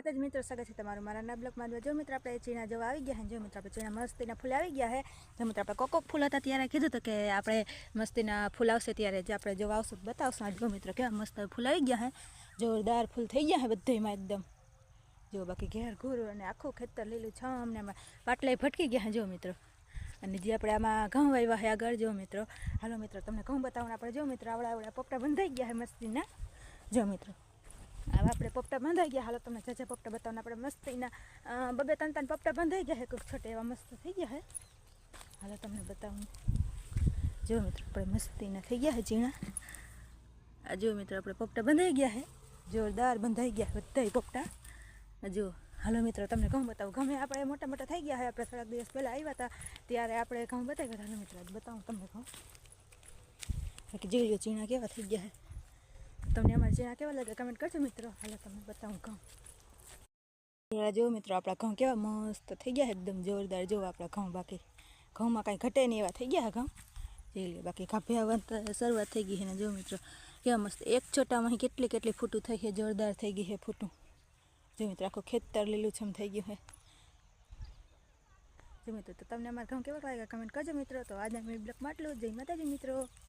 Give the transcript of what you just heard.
માતાજી મિત્રો, સ્વાગત છે તમારું મારા નવા બ્લોગમાં। જો મિત્રો આપણે ચીણા જોવા આવી ગયા છે। જો મિત્રો આપણે ચીણા મસ્તીના ફૂલ આવી ગયા છે। જો મિત્રો આપણે કોકોક ફૂલ હતા ત્યારે કીધું હતું કે આપણે મસ્તીના ફૂલ આવશે ત્યારે જે આપણે જોવા આવશું બતાવશું। આજ જો મિત્રો કેવા મસ્ત ફૂલ આવી ગયા છે, જોરદાર ફૂલ થઈ ગયા છે બધામાં એકદમ। જો બાકી ઘેર ઘૂર અને આખું ખેતર લીલું છમ ને પાટલાય ભટકી ગયા છે। જો મિત્રો અને જે આપણે આમાં ઘઉં વાવ્યા છે આગળ। જો મિત્રો હાલો મિત્રો તમને ઘઉં બતાવવાનું। આપણે જો મિત્રો આવડા પોપટા બંધાઈ ગયા છે મસ્તીના। જો મિત્રો હવે આપણે પોપટા બંધાઈ ગયા। હાલો તમને જે પોપટા બતાવવાના આપણે મસ્તીના બબે ત્રણ પોપટા બંધાઈ ગયા છે, કોઈ છોટે એવા મસ્ત થઈ ગયા છે। હાલો તમને બતાવું। જો મિત્રો આપણે મસ્તીના થઈ ગયા છે ઝીણા। જો મિત્રો આપણે પોપટા બંધાઈ ગયા છે, જોરદાર બંધાઈ ગયા બધા પોપટા। જો હાલો મિત્રો તમને ઘઉં બતાવું। ઘઉં આપણે મોટા મોટા થઈ ગયા છે। આપણે થોડાક દિવસ પહેલાં આવ્યા હતા ત્યારે આપણે ઘઉં બતાવી ગયા। હાલો મિત્રો બતાવું તમને ઘઉં બાકી જોઈ ઝીણા કેવા થઈ ગયા છે। તમને અમારા ચીણા કેવા લાગે કમેન્ટ કરજો મિત્રો। હાલો તમને બતાવું ઘઉં। જો મિત્રો આપણા ઘઉં કેવા મસ્ત થઈ ગયા એકદમ જોરદાર। જો આપણા ઘઉં બાકી ઘઉંમાં કાંઈ ઘટે નહીં એવા થઈ ગયા ઘઉં જોઈ લે। બાકી ખાભ્યા શરૂઆત થઈ ગઈ છે ને જો મિત્રો કેવા મસ્ત એક છોટામાં કેટલી ફૂટું થઈ છે, જોરદાર થઈ ગઈ છે ફૂટું। જો મિત્રો આખું ખેતર લીલુંછમ થઈ ગયું છે। જો મિત્રો તો તમને અમારા ઘઉં કેવા લાગે કમેન્ટ કરજો મિત્રો। તો આજના મેં બ્લોગમાં આટલું। જય માતાજી મિત્રો।